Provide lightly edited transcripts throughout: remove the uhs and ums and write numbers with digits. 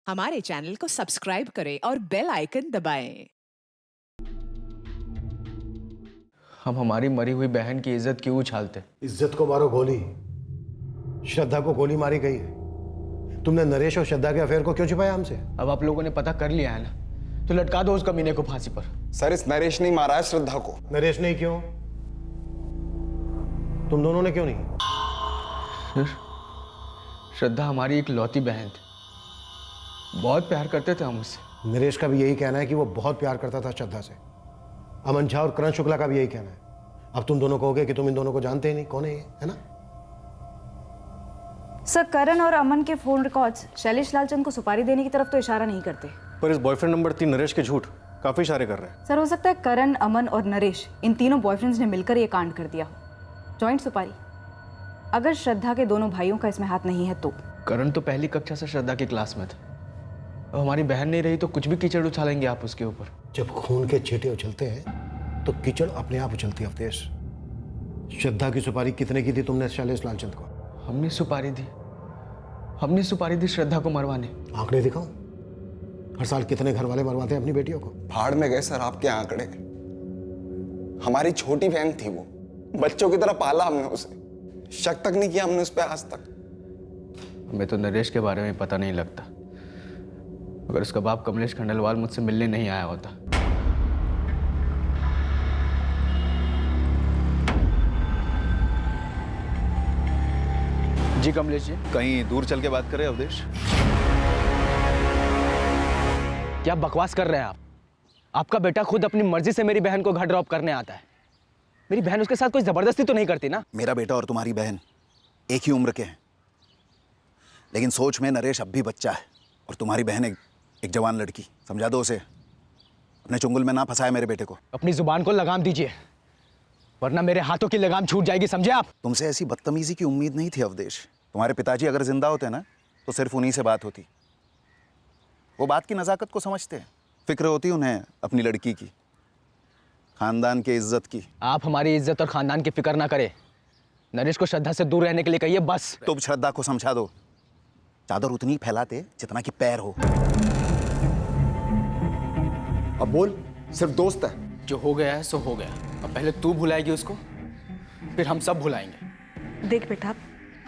हमारे चैनल को सब्सक्राइब करें और बेल आइकन दबाएं। हम हमारी मरी हुई बहन की इज्जत क्यों उछालते? इज्जत को मारो गोली। श्रद्धा को गोली मारी गई है। तुमने नरेश और श्रद्धा के अफेयर को क्यों छुपाया हमसे? अब आप लोगों ने पता कर लिया है ना, तो लटका दो उस कमीने को फांसी पर। सर, इस नरेश ने मारा है श्रद्धा को। नरेश ने क्यों? तुम दोनों ने क्यों नहीं? श्रद्धा हमारी एक लौती बहन थी, बहुत प्यार करते थे हम उससे। नरेश का भी यही कहना है कि वो बहुत प्यार करता था श्रद्धा से। अमन झा और करण शुक्ला का भी यही कहना है। अब तुम दोनों कहोगे कि तुम इन दोनों को जानते ही नहीं, कौन है ये, है ना? सर, करण और अमन के फोन रिकॉर्ड्स शैलेश लालचंद को सुपारी देने की तरफ तो इशारा नहीं करते, पर इस बॉयफ्रेंड नंबर 3 नरेश के झूठ काफी इशारे कर रहे हैं। सर हो सकता है करण, अमन और नरेश इन तीनों बॉयफ्रेंड्स ने मिलकर ये कांड कर दिया हो। जॉइंट सुपारी। अगर श्रद्धा के दोनों भाइयों का इसमें हाथ नहीं है तो? करण तो पहली कक्षा से श्रद्धा की क्लास में था। अब हमारी बहन नहीं रही तो कुछ भी कीचड़ उछालेंगे आप उसके ऊपर। जब खून के छींटे उछलते हैं तो कीचड़ अपने आप उछलती है। अवधेश, श्रद्धा की सुपारी कितने की थी तुमने शैलेश लालचंद को? हमने सुपारी दी श्रद्धा को मरवाने। आंकड़े दिखाओ। हर साल कितने घर वाले मरवाते हैं अपनी बेटियों को? भाड़ में गए सर आपके आंकड़े। हमारी छोटी बहन थी वो, बच्चों की तरह पाला हमने उसे। शक तक नहीं किया हमने उस पर आज तक। हमें तो नरेश के बारे में पता नहीं लगता। अगर उसका बाप कमलेश खंडेलवाल मुझसे मिलने नहीं आया होता। जी कमलेश जी। कहीं दूर चल के बात करें अवधेश। क्या बकवास कर रहे हैं आप? आपका बेटा खुद अपनी मर्जी से मेरी बहन को घर ड्रॉप करने आता है। मेरी बहन उसके साथ कोई जबरदस्ती तो नहीं करती ना? मेरा बेटा और तुम्हारी बहन एक ही उम्र के हैं, लेकिन सोच में नरेश अब भी बच्चा है और तुम्हारी बहन एक जवान लड़की। समझा दो उसे, अपने चुंगल में ना फंसाए मेरे बेटे को। अपनी जुबान को लगाम दीजिए, वरना मेरे हाथों की लगाम छूट जाएगी, समझे आप? तुमसे ऐसी बदतमीजी की उम्मीद नहीं थी अवधेश। तुम्हारे पिताजी अगर जिंदा होते ना तो सिर्फ उन्हीं से बात होती। वो बात की नज़ाकत को समझते हैं, फिक्र होती उन्हें अपनी लड़की की, खानदान की इज्जत की। आप हमारी इज्जत और खानदान की फिक्र ना करें। नरेश को श्रद्धा से दूर रहने के लिए कहिए बस। तुम श्रद्धा को समझा दो, चादर उतनी फैलाते जितना कि पैर हो। अब बोल, सिर्फ दोस्त है। जो हो गया है सो हो गया। अब पहले तू भुलाएगी उसको, फिर हम सब भुलाएंगे। देख बेटा,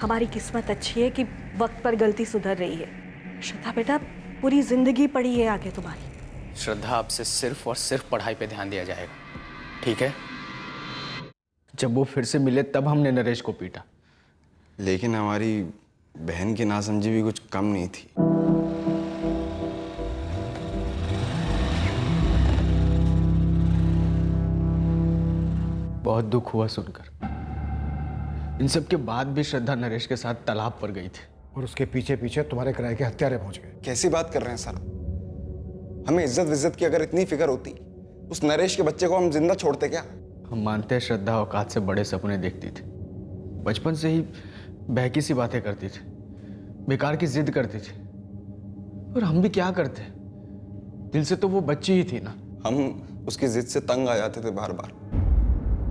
हमारी किस्मत अच्छी है कि वक्त पर गलती सुधर रही है। श्रद्धा बेटा, पूरी जिंदगी पड़ी है आगे तुम्हारी। श्रद्धा, आपसे सिर्फ और सिर्फ पढ़ाई पे ध्यान दिया जाएगा, ठीक है? जब वो फिर से मिले तब हमने नरेश को पीटा। लेकिन हमारी बहन की नासमझी भी कुछ कम नहीं थी। बहुत दुख हुआ सुनकर। इन सब के बाद भी श्रद्धा नरेश के साथ तालाब पर गई थी। और उसके पीछे पीछे तुम्हारे किराए के हत्यारे पहुंच गए। कैसी बात कर रहे हैं सर? हमें इज्जत की अगर इतनी फिक्र होती, उस नरेश के बच्चे को हम जिंदा छोड़ते क्या? हम मानते हैं श्रद्धा औकात से बड़े सपने देखती थी। बचपन से ही बहकी सी बातें करती थी, बेकार की जिद करती थी। और हम भी क्या करते? दिल से तो वो बच्ची ही थी ना। हम उसकी जिद से तंग आ जाते थे बार बार,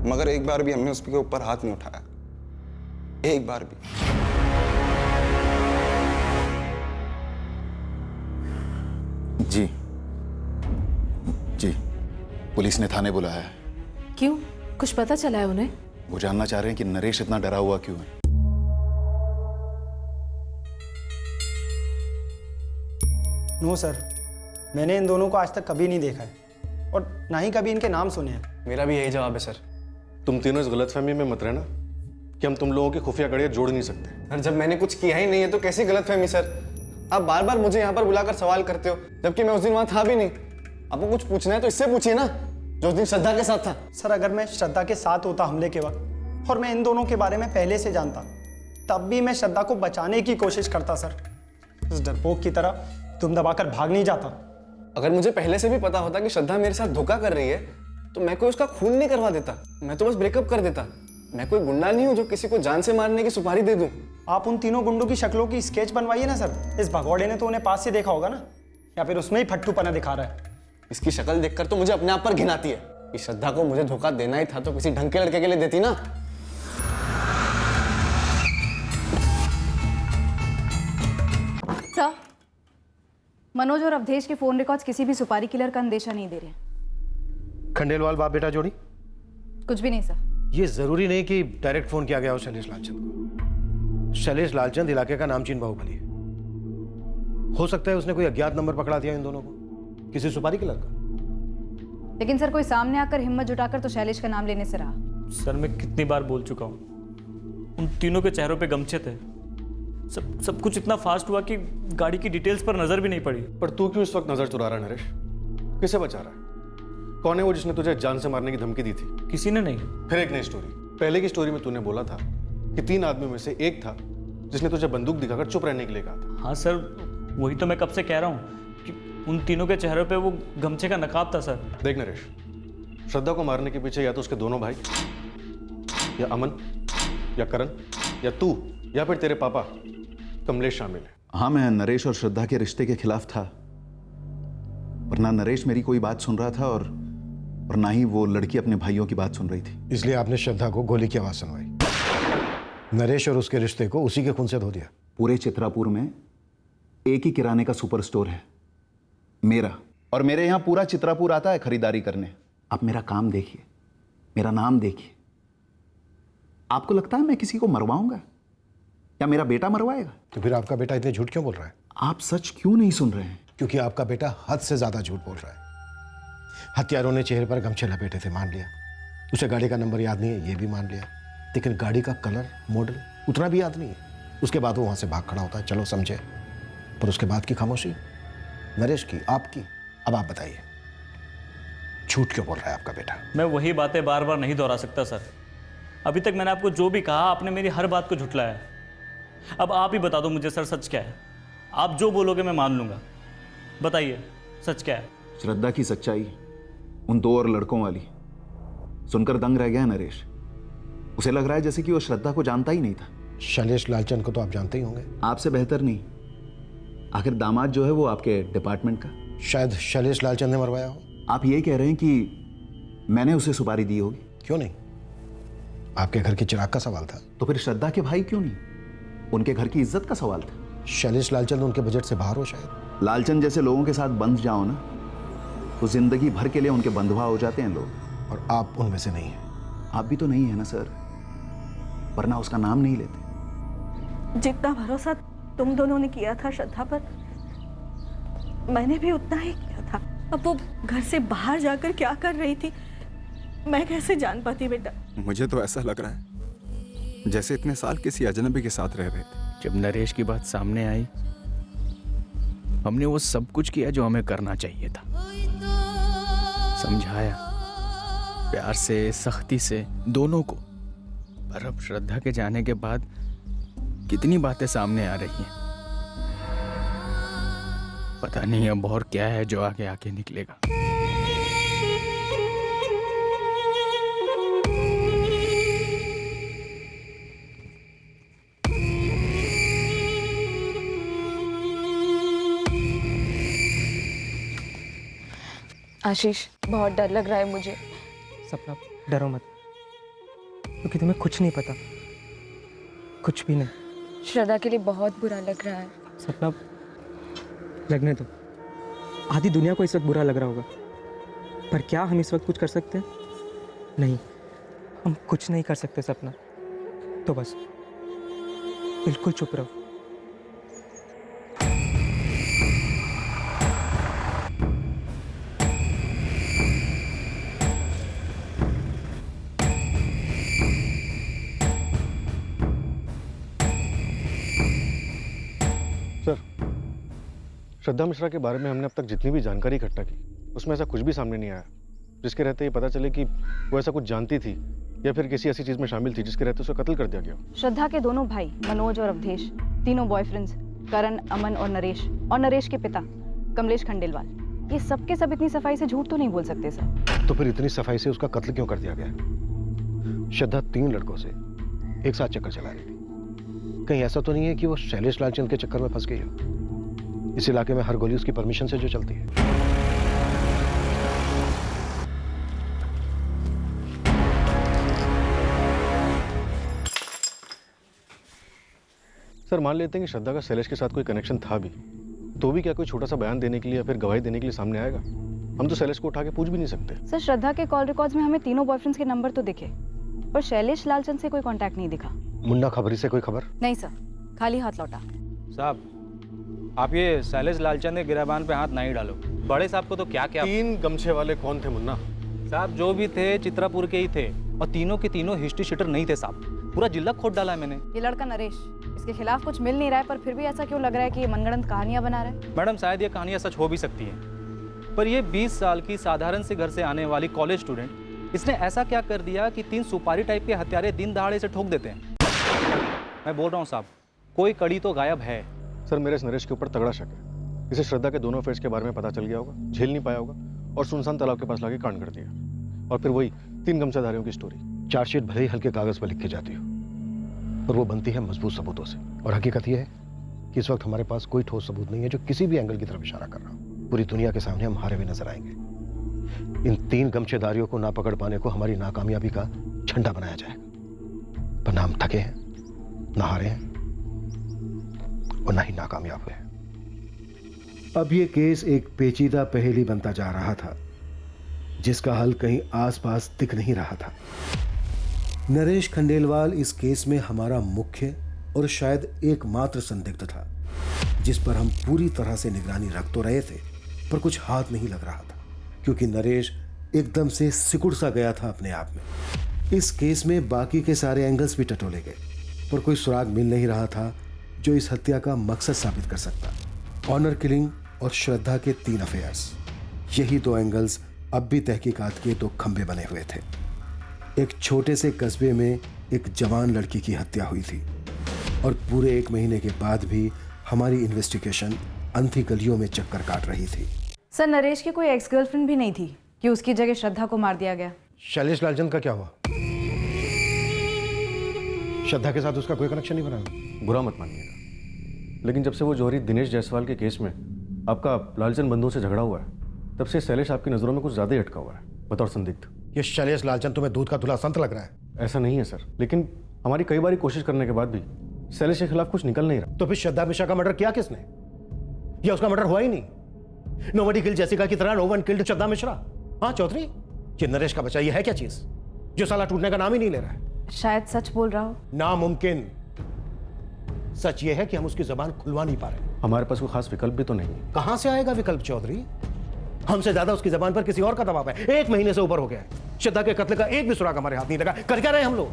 मगर एक बार भी हमने उसके ऊपर हाथ नहीं उठाया, एक बार भी। जी, पुलिस ने थाने बुलाया है। क्यों? कुछ पता चला है उन्हें? वो जानना चाह रहे हैं कि नरेश इतना डरा हुआ क्यों है। नो सर, मैंने इन दोनों को आज तक कभी नहीं देखा है और ना ही कभी इनके नाम सुने हैं। मेरा भी यही जवाब है सर। तुम तीनों इस गलतफहमी में मत रहना कि हम तुम लोगों की खुफिया कड़ियाँ जोड़ नहीं सकते। सर, जब मैंने कुछ किया ही नहीं है तो कैसी गलतफहमी सर? आप बार बार मुझे यहाँ पर बुलाकर सवाल करते हो, जबकि मैं उस दिन वहाँ था भी नहीं। आपको कुछ पूछना है तो इससे पूछिए ना, जो उस दिन श्रद्धा के साथ था। सर, अगर मैं श्रद्धा के साथ होता हमले के वक्त और मैं इन दोनों के बारे में पहले से जानता, तब भी मैं श्रद्धा को बचाने की कोशिश करता सर। इस डरपोक की तरह तुम दबाकर भाग नहीं जाता। अगर मुझे पहले से भी पता होता कि श्रद्धा मेरे साथ धोखा कर रही है तो मैं कोई उसका खून नहीं करवा देता, मैं तो बस ब्रेकअप कर देता। मैं कोई गुंडा नहीं हूँ जो किसी को जान से मारने की सुपारी दे दूं। आप उन तीनों गुंडों की शक्लों की स्केच बनवाइए ना सर। इस भगौड़े ने तो उन्हें पास से देखा होगा ना, या फिर उसमें ही फट्टूपना दिखा रहा है। इसकी शक्ल देखकर तो मुझे अपने आप पर घिन आती है कि श्रद्धा को मुझे धोखा देना ही था तो किसी ढंग के लड़के के लिए देती ना। सर, मनोज और अवधेश के फोन रिकॉर्ड्स किसी भी सुपारी किलर का अंदेशा नहीं दे रहे। खंडेलवाल बाप बेटा जोड़ी? कुछ भी नहीं सर। ये जरूरी नहीं कि डायरेक्ट फोन किया गया हो शैलेश लालचंद को। शैलेश लालचंद इलाके का नामचीन बाहुबली है। हो सकता है उसने कोई अज्ञात नंबर पकड़ा दिया इन दोनों को, किसी सुपारी किलर का। लेकिन सर कोई सामने आकर हिम्मत जुटाकर तो शैलेश का नाम लेने से रहा। सर मैं कितनी बार बोल चुका हूँ, उन तीनों के चेहरों पे गमछे थे। सब कुछ इतना फास्ट हुआ कि गाड़ी की डिटेल्स पर नजर भी नहीं पड़ी। पर तू क्यों इस वक्त नजर चुरा रहा है नरेश? किसे बचा रहा है? कौन है वो जिसने तुझे जान से मारने की धमकी दी थी? किसी ने नहीं। फिर एक नई स्टोरी। पहले की स्टोरी में तूने बोला था कि 3 आदमियों में से एक था जिसने तुझे बंदूक दिखाकर चुप रहने के लिए कहा था। हाँ सर, वही तो मैं कब से कह रहा हूँ कि उन तीनों के चेहरों पे वो गमछे का नकाब था सर। देख नरेश, श्रद्धा को मारने के पीछे या तो उसके दोनों भाई, या अमन, या करण, या तू, या फिर तेरे पापा कमलेश शामिल है। हाँ, मैं नरेश और श्रद्धा के रिश्ते के खिलाफ था, पर ना नरेश मेरी कोई बात सुन रहा था और ना ही वो लड़की अपने भाइयों की बात सुन रही थी। इसलिए आपने श्रद्धा को गोली की आवाज सुनवाई। नरेश और उसके रिश्ते को उसी के खून से धो दिया। पूरे चित्रापुर में एक ही किराने का सुपर स्टोर है, मेरा, और मेरे यहाँ पूरा चित्रापुर आता है खरीदारी करने। आप मेरा काम देखिए, मेरा नाम देखिए। आपको लगता है मैं किसी को मरवाऊंगा या मेरा बेटा मरवाएगा? तो फिर आपका बेटा इतने झूठ क्यों बोल रहा है? आप सच क्यों नहीं सुन रहे हैं? क्योंकि आपका बेटा हद से ज्यादा झूठ बोल रहा है। हत्यारों ने चेहरे पर गमछे लपेटे थे, मान लिया। उसे गाड़ी का नंबर याद नहीं है, ये भी मान लिया। लेकिन गाड़ी का कलर, मॉडल उतना भी याद नहीं है। उसके बाद वो वहां से भाग खड़ा होता है, चलो समझे। पर उसके बाद की खामोशी, नरेश की, आपकी। अब आप बताइए, झूठ क्यों बोल रहा है आपका बेटा? मैं वही बातें बार बार नहीं दोहरा सकता सर। अभी तक मैंने आपको जो भी कहा, आपने मेरी हर बात को झुठलाया है। अब आप ही बता दो मुझे सर, सच क्या है? आप जो बोलोगे मैं मान लूंगा। बताइए सच क्या है? श्रद्धा की सच्चाई उन 2 और लड़कों वाली सुनकर दंग रह गया नरेश। उसे लग रहा है जैसे कि वो श्रद्धा को जानता ही नहीं था। शैलेश लालचंद को तो आप जानते ही होंगे। आपसे बेहतर नहीं। आखिर दामाद जो है वो आपके डिपार्टमेंट का। शायद शैलेश लालचंद ने मरवाया हो। आप ये कह रहे हैं कि मैंने उसे सुपारी दी होगी? क्यों नहीं, आपके घर के चिराग का सवाल था। तो फिर श्रद्धा के भाई क्यों नहीं? उनके घर की इज्जत का सवाल था। शैलेश लालचंद उनके बजट से बाहर हो शायद। लालचंद जैसे लोगों के साथ बंध जाओ ना, तो जिंदगी भर के लिए उनके बंधुआ हो जाते हैं लोग। और आप उनमें से नहीं हैं। आप भी तो नहीं है ना सर, वरना उसका नाम नहीं लेते। जितना भरोसा तुम दोनों ने किया था श्रद्धा पर, मैंने भी उतना ही किया था। अब वो घर से बाहर जाकर क्या कर रही थी, मैं कैसे जान पाती बेटा? मुझे तो ऐसा लग रहा है जैसे इतने साल किसी अजनबी के साथ रह रहे थे। जब नरेश की बात सामने आई, हमने वो सब कुछ किया जो हमें करना चाहिए था। समझाया प्यार से, सख्ती से, दोनों को। पर अब श्रद्धा के जाने के बाद कितनी बातें सामने आ रही हैं। पता नहीं अब और क्या है जो आगे आके निकलेगा। आशीष, बहुत डर लग रहा है मुझे। सपना, डरो मत, क्योंकि तुम्हें कुछ नहीं पता, कुछ भी नहीं। श्रद्धा के लिए बहुत बुरा लग रहा है। सपना, लगने दो। आधी दुनिया को इस वक्त बुरा लग रहा होगा, पर क्या हम इस वक्त कुछ कर सकते हैं? नहीं, हम कुछ नहीं कर सकते सपना। तो बस बिल्कुल चुप रहो। श्रद्धा मिश्रा के बारे में हमने अब तक जितनी भी जानकारी इकट्ठा की, उसमें ऐसा कुछ भी सामने नहीं आया जिसके रहते ये पता चले कि वो ऐसा कुछ जानती थी या फिर किसी ऐसी चीज में शामिल थी जिसके रहते उसे कत्ल कर दिया गया। श्रद्धा के दोनों भाई मनोज और अवधेश, तीनों बॉयफ्रेंड्स, करण, अमन और नरेश के पिता कमलेश खंडेलवाल, ये सब के सब इतनी सफाई से झूठ तो नहीं बोल सकते सर। तो फिर इतनी सफाई से उसका कत्ल क्यों कर दिया गया? श्रद्धा 3 लड़कों से एक साथ चक्कर चला रही थी। कहीं ऐसा तो नहीं है कि वो शैलेश लालचंद के चक्कर में फंस गई हो? इस इलाके में हर गोली उसकी परमिशन से जो चलती है। सर मान लेते हैं कि श्रद्धा का शैलेश के साथ कोई कनेक्शन था भी, तो भी क्या कोई छोटा सा बयान देने के लिए या फिर गवाही देने के लिए सामने आएगा? हम तो शैलेश को उठा के पूछ भी नहीं सकते। सर श्रद्धा के कॉल रिकॉर्ड्स में हमें तीनों बॉयफ्रेंड्स के नंबर तो दिखे, पर शैलेश लालचंद से कोई कांटेक्ट नहीं दिखा। मुन्ना खबरी से कोई खबर? नहीं सर, खाली हाथ लौटा। साहब आप ये शैलेश लालचंद के गिरबान पे हाथ नहीं डालो। बड़े साहब को तो क्या क्या 3 गमछे वाले कौन थे मुन्ना? साहब जो भी थे चित्रापुर के ही थे, और तीनों के तीनों हिस्ट्री शीटर नहीं थे साहब। पूरा जिला खोद डाला है मैंने। ये लड़का नरेश, इसके खिलाफ कुछ मिल नहीं रहा है, पर फिर भी ऐसा क्यों लग रहा है कि ये मनगढ़ंत कहानियां बना रहा है? मैडम शायद ये कहानियाँ सच हो भी सकती हैं, पर ये 20 साल की साधारण से घर से आने वाली कॉलेज स्टूडेंट, इसने ऐसा क्या कर दिया कि 3 सुपारी टाइप के हत्यारे दिन दहाड़े से ठोक देते हैं? मैं बोल रहा हूँ साहब, कोई कड़ी तो गायब है। सर मेरे इस नरेश के ऊपर तगड़ा शक है। इसे श्रद्धा के दोनों अफेयर्स के बारे में पता चल गया होगा, झेल नहीं पाया होगा और सुनसान तालाब के पास लाके कांड कर दिया। और फिर वही 3 गमछाधारियों की स्टोरी। चार्जशीट भले ही हल्के कागज पर लिख के जाती हो, पर वो बनती है मजबूत सबूतों से। और हकीकत यह है कि इस वक्त हमारे पास कोई ठोस सबूत नहीं है जो किसी भी एंगल की तरफ इशारा कर रहा हो। पूरी दुनिया के सामने हम हारे हुए नजर आएंगे। इन 3 गमछेदारियों को ना पकड़ पाने को हमारी नाकामयाबी का झंडा बनाया जाएगा। पर ना हम थके हैं, ना हारे हैं और ना ही नाकामयाब हुए हैं। अब ये केस एक पेचीदा पहेली बनता जा रहा था, जिसका हल कहीं आसपास दिख नहीं रहा था। नरेश खंडेलवाल इस केस में हमारा मुख्य और शायद एकमात्र संदिग्ध था, जिस पर हम पूरी तरह से निगरानी रख तो रहे थे, पर कुछ हाथ नहीं लग रहा था, क्योंकि नरेश एकदम से सिकुड़ सा गया था अपने आप में। इस केस में बाकी के सारे एंगल्स भी टटोले गए, पर कोई सुराग मिल नहीं रहा था जो इस हत्या का मकसद साबित कर सकता। ऑनर किलिंग और श्रद्धा के 3 अफेयर्स, यही 2 एंगल्स अब भी तहकीकात के 2 खंभे बने हुए थे। एक छोटे से कस्बे में एक जवान लड़की की हत्या हुई थी, और पूरे 1 महीने के बाद भी हमारी इन्वेस्टिगेशन अंधी गलियों में चक्कर काट रही थी। सर नरेश की कोई एक्स गर्लफ्रेंड भी नहीं थी कि उसकी जगह श्रद्धा को मार दिया गया। शैलेश लालचंद का क्या हुआ? श्रद्धा के साथ उसका कोई कनेक्शन नहीं बना? बुरा मत मानिएगा, लेकिन जब से वो जौहरी दिनेश जायसवाल के केस में आपका लालचंद बंधुओं से झगड़ा हुआ है, तब से शैलेश आपकी नज़रों में कुछ ज़्यादा ही अटका हुआ है बतौर संदिग्ध। ये शैलेश लालचंद तुम्हें दूध का धुला संत लग रहा है? ऐसा नहीं है सर, लेकिन हमारी कई बार कोशिश करने के बाद भी शैलेश के खिलाफ कुछ निकल नहीं रहा। तो फिर श्रद्धा मिश्रा का मर्डर किया किसने? या उसका मर्डर हुआ ही नहीं? नोबडी किल्ड जेसिका की तरह नो वन किल्ड श्रद्धा मिश्रा। हाँ चौधरी, ये नरेश का बच्चा ये है क्या चीज जो साला टूटने का नाम ही नहीं ले रहा है? शायद सच बोल रहा हो। नामुमकिन। सच ये है कि हम उसकी जबान खुलवा नहीं पा रहे। हमारे पास कोई खास विकल्प भी तो नहीं है। कहां से आएगा विकल्प चौधरी? हमसे ज्यादा उसकी जबान पर किसी और का दबाव है। 1 महीने से ऊपर हो गया है, श्रद्धा के कत्ल का एक भी सुराग हमारे हाथ नहीं लगा। कर क्या रहे हम लोग?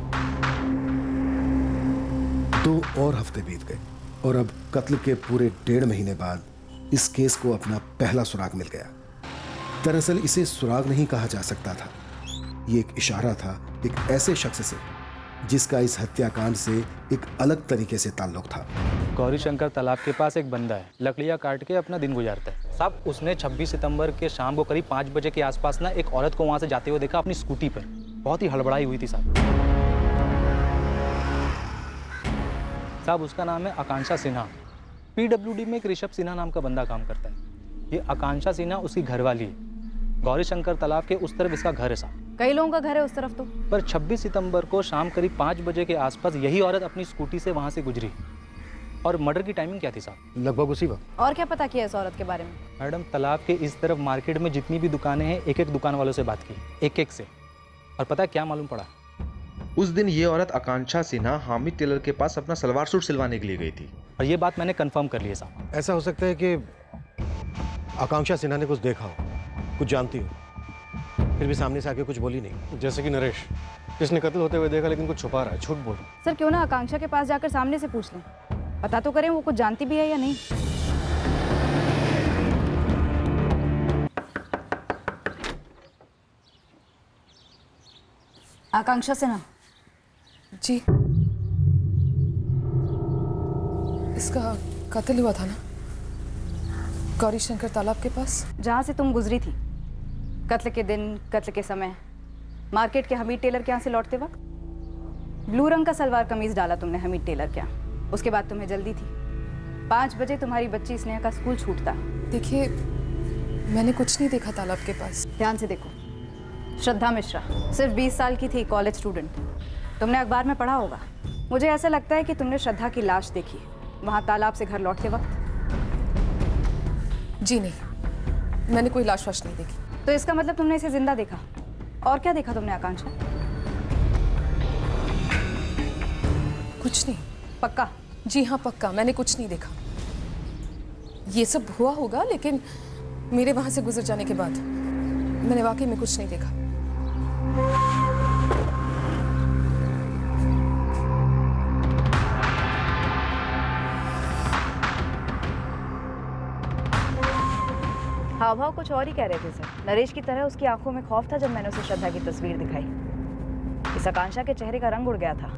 2 और हफ्ते बीत गए, और अब कत्ल के पूरे 1.5 महीने बाद इस केस को अपना पहला सुराग मिल गया। दरअसल इसे सुराग नहीं कहा जा सकता था, ये एक इशारा था एक ऐसे शख्स से जिसका इस हत्याकांड से एक अलग तरीके से ताल्लुक था। गौरी शंकर तालाब के पास एक बंदा है, लकड़ियाँ काट के अपना दिन गुजारता है साहब। उसने 26 सितंबर के शाम को करीब 5 बजे के आसपास ना एक औरत को वहाँ से जाते हुए देखा अपनी स्कूटी पर। बहुत ही हड़बड़ाई हुई थी साहब। उसका नाम है आकांक्षा सिन्हा। PWD में एक ऋषभ सिन्हा नाम का बंदा काम करता है। ये आकांक्षा सिन्हा उसकी घरवाली है। गौरी शंकर तालाब के उस तरफ इसका घर है साहब। कई लोगों का घर है उस तरफ तो। पर 26 सितंबर को शाम करीब 5 बजे के आसपास यही औरत अपनी स्कूटी से वहाँ से गुजरी। और मर्डर की टाइमिंग क्या थी साहब? लगभग उसी वक्त। और क्या पता किया इस औरत के बारे में? मैडम तालाब के इस तरफ मार्केट में जितनी भी दुकानें हैं, एक दुकान वालों से बात की, एक से। और पता है क्या मालूम पड़ा? उस दिन ये औरत आकांक्षा सिन्हा हामिद टेलर के पास अपना सलवार सूट सिलवाने के लिए गई थी। और ये बात मैंने कंफर्म कर ली है साहब। ऐसा हो सकता है कि आकांक्षा सिन्हा ने कुछ देखा हो, कुछ जानती हो, फिर भी सामने से आके कुछ बोली नहीं। जैसे कि नरेश, जिसने कत्ल होते हुए देखा लेकिन कुछ छुपा रहा है, झूठ बोल रहा है। सर क्यों ना आकांक्षा के पास जाकर सामने से पूछ लें, पता तो करें वो कुछ जानती भी है या नहीं। आकांक्षा सिन्हा जी, इसका कत्ल हुआ था ना गौरी शंकर तालाब के पास, जहाँ से तुम गुजरी थी। कत्ल के दिन, कत्ल के समय, मार्केट के हमीद टेलर के यहाँ से लौटते वक्त ब्लू रंग का सलवार कमीज डाला तुमने हमीद टेलर के यहाँ। उसके बाद तुम्हें जल्दी थी। 5 बजे तुम्हारी बच्ची स्नेहा का स्कूल छूटता। देखिए मैंने कुछ नहीं देखा तालाब के पास। ध्यान से देखो। श्रद्धा मिश्रा सिर्फ 20 साल की थी, कॉलेज स्टूडेंट। तुमने अखबार में पढ़ा होगा। मुझे ऐसा लगता है कि तुमने श्रद्धा की लाश देखी वहाँ तालाब से घर लौटते वक्त। जी नहीं, मैंने कोई लाश वाश नहीं देखी। तो इसका मतलब तुमने इसे जिंदा देखा। और क्या देखा तुमने आकांक्षा? कुछ नहीं। पक्का? जी हाँ पक्का, मैंने कुछ नहीं देखा। ये सब हुआ होगा, लेकिन मेरे वहां से गुजर जाने के बाद मैंने वाकई में कुछ नहीं देखा। हाव भाव कुछ और ही कह रहे थे सर। नरेश की तरह उसकी आंखों में खौफ था जब मैंने उसे श्रद्धा की तस्वीर दिखाई। इस आकांक्षा के चेहरे का रंग उड़ गया था।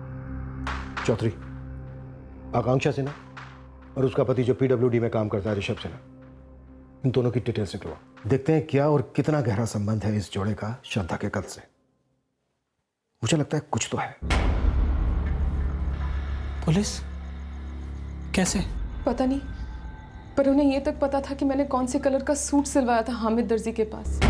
चौधरी, आकांक्षा सिन्हा और उसका पति जो पीडब्ल्यूडी में काम करता है ऋषभ सिन्हा, इन दोनों की डिटेल्स निकलवा। देखते हैं क्या और कितना गहरा संबंध है इस जोड़े का श्रद्धा के कत्ल से। मुझे लगता है कुछ तो है। पुलिस? कैसे? पता नहीं, पर उन्हें ये तक पता था कि मैंने कौन से कलर का सूट सिलवाया था हामिद दर्जी के पास।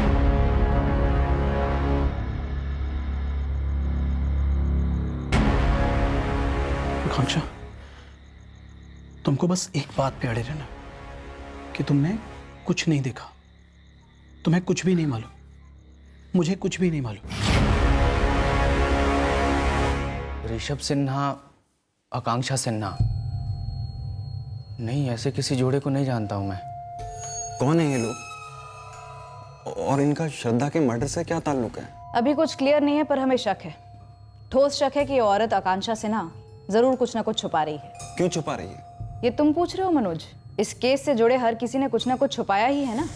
आकांक्षा, तुमको बस एक बात पे अड़े रहना कि तुमने कुछ नहीं देखा। तुम्हें कुछ भी नहीं मालूम, मुझे कुछ भी नहीं मालूम। ऋषभ सिन्हा, आकांक्षा सिन्हा? नहीं, ऐसे किसी जोड़े को नहीं जानता हूं मैं। कौन है ये लोग? और इनका श्रद्धा के मर्डर से क्या ताल्लुक है? अभी कुछ क्लियर नहीं है, पर हमें शक है, ठोस शक है कि ये औरत आकांक्षा सिन्हा जरूर कुछ ना कुछ छुपा रही है। क्यों छुपा रही है? ये तुम पूछ रहे हो मनोज? इस केस से जुड़े हर किसी ने कुछ ना कुछ छुपाया ही है ना।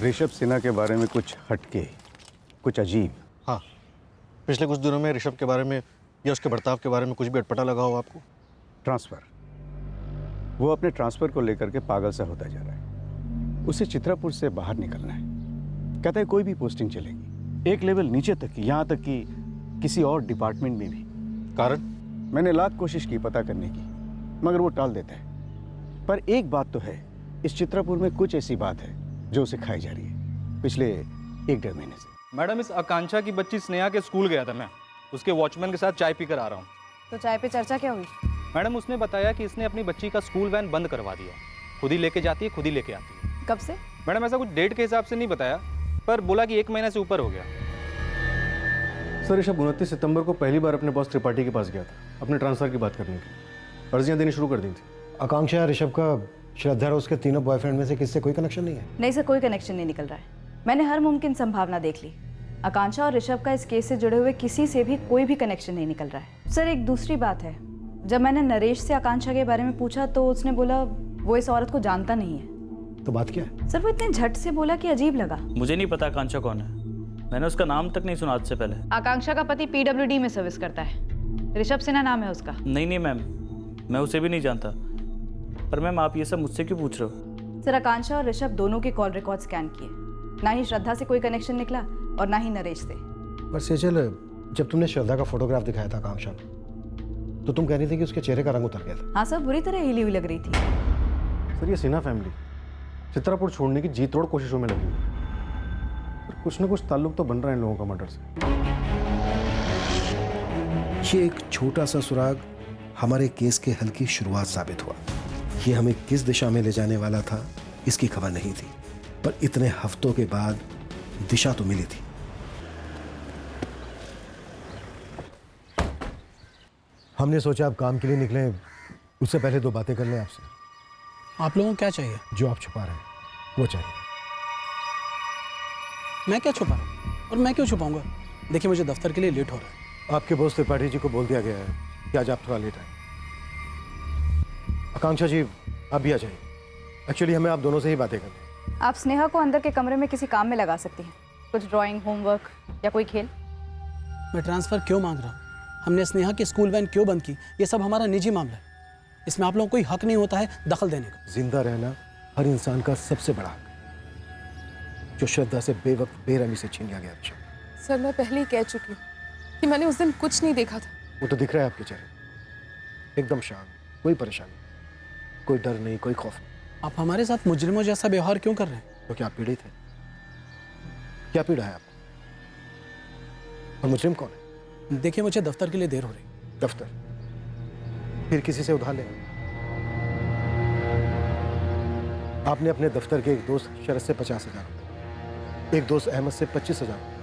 ऋषभ सिन्हा के बारे में कुछ हटके, कुछ अजीब। हाँ, पिछले कुछ दिनों में ऋषभ के बारे में या उसके बर्ताव के बारे में कुछ भी अटपटा लगा हो आपको? ट्रांसफ़र, वो अपने ट्रांसफ़र को लेकर के पागल सा होता जा रहा है। उसे चित्रापुर से बाहर निकलना है। कहता है कोई भी पोस्टिंग चलेगी, एक लेवल नीचे तक की, यहाँ तक कि किसी और डिपार्टमेंट में भी। कारण? मैंने लाख कोशिश की पता करने की, मगर वो टाल देता है। पर एक बात तो है, इस चित्रापुर में कुछ ऐसी बात है जो उसे खाई जा रही है पिछले 1-1.5 महीने से। मैडम, इस आकांक्षा की बच्ची स्नेहा के स्कूल गया था मैं, उसके वॉचमैन के साथ चाय पीकर आ रहा हूँ। तो चाय पे चर्चा क्या हुई? मैडम, उसने बताया कि इसने अपनी बच्ची का स्कूल वैन बंद करवा दिया। खुद ही लेके जाती है, खुद ही लेके आती है। कब से? मैडम, ऐसा कुछ डेट के हिसाब से नहीं बताया, पर बोला कि 1 महीने से ऊपर हो गया। सर, ऋषभ 29 सितंबर को पहली बार अपने बॉस त्रिपाठी के पास गया था अपने ट्रांसफर की बात करने की। अर्जियां देनी शुरू कर दी थी। आकांक्षा, ऋषभ का श्रद्धा और उसके तीनों बॉयफ्रेंड में से किससे कोई कनेक्शन नहीं है? नहीं सर, कोई कनेक्शन नहीं निकल रहा है। मैंने हर मुमकिन संभावना देख ली। आकांक्षा और ऋषभ का इस केस से जुड़े हुए किसी से भी कोई भी कनेक्शन नहीं निकल रहा है। सर, एक दूसरी बात है, जब मैंने नरेश से आकांक्षा के बारे में पूछा तो उसने बोला वो इस औरत को जानता नहीं है। तो बात क्या है? सर, वो इतने झट से बोला कि अजीब लगा। मुझे नहीं पता आकांक्षा कौन है, मैंने उसका नाम तक नहीं सुना आज से पहले। आकांक्षा का पति पीडब्ल्यूडी में सर्विस करता है, ऋषभ सिन्हा नाम है उसका। नहीं मैम, मैं उसे भी नहीं जानता। पर मैम, आप ये सब मुझसे क्यों पूछ रहे हो? सर, आकांक्षा और ऋषभ दोनों के कॉल रिकॉर्ड स्कैन किए, ना ही श्रद्धा से कोई कनेक्शन निकला और ना ही नरेश से। पर सेजल, जब तुमने श्रद्धा का फोटोग्राफ दिखाया था आकांक्षा को, तो तुम कह रही थी कि उसके चेहरे का रंग उतर गया था। हाँ सर, बुरी तरह हिली हुई लग रही थी। सर, ये सिन्हा फैमिली चित्रापुर छोड़ने की जी तोड़ कोशिशों में लगी हुई है। कुछ ना कुछ ताल्लुक तो बन रहा है इन लोगों का मर्डर से। ये एक छोटा सा सुराग हमारे केस के हल की शुरुआत साबित हुआ। ये हमें किस दिशा में ले जाने वाला था इसकी खबर नहीं थी, पर इतने हफ्तों के बाद दिशा तो मिली थी। हमने सोचा आप काम के लिए निकले, उससे पहले 2 बातें कर लें आपसे। आप लोगों को क्या चाहिए? जो आप छुपा रहे हैं वो चाहिए। मैं क्या छुपा रहा हूँ? और मैं क्यों छुपाऊंगा? देखिए, मुझे दफ्तर के लिए लेट हो रहा है। आपके बॉस त्रिपाठी जी को बोल दिया गया है कि आज आप थोड़ा लेट आए। आकांक्षा जी, आप भी आ जाइए। एक्चुअली हमें आप दोनों से ही बातें करनी है। आप स्नेहा को अंदर के कमरे में किसी काम में लगा सकती हैं, कुछ ड्राइंग, होमवर्क या कोई खेल। मैं ट्रांसफ़र क्यों मांग रहा हूँ? हमने स्नेहा की स्कूल वैन क्यों बंद की? ये सब हमारा निजी मामला है, इसमें आप लोगों को कोई हक नहीं होता है दखल देने का। जिंदा रहना हर इंसान का सबसे बड़ा हक, जो श्रद्धा से बेवक्त बेरहमी से छीन लिया गया। सर, मैं पहले ही कह चुकी हूँ कि मैंने उस दिन कुछ नहीं देखा था। वो तो दिख रहा है आपके चेहरे। एकदम शांत, कोई परेशानी, कोई डर नहीं, कोई खौफ नहीं। आप हमारे साथ मुजरिमों जैसा व्यवहार क्यों कर रहे हैं? तो क्या आप पीड़ित हैं? क्या पीड़ा है आपको? और मुजरिम कौन है? देखिए, मुझे दफ्तर के लिए देर हो रही। दफ्तर? फिर किसी से उधार लेना। आपने अपने दफ्तर के एक दोस्त शरद से 50,000 रुपये, एक दोस्त अहमद से 25,000 रुपये।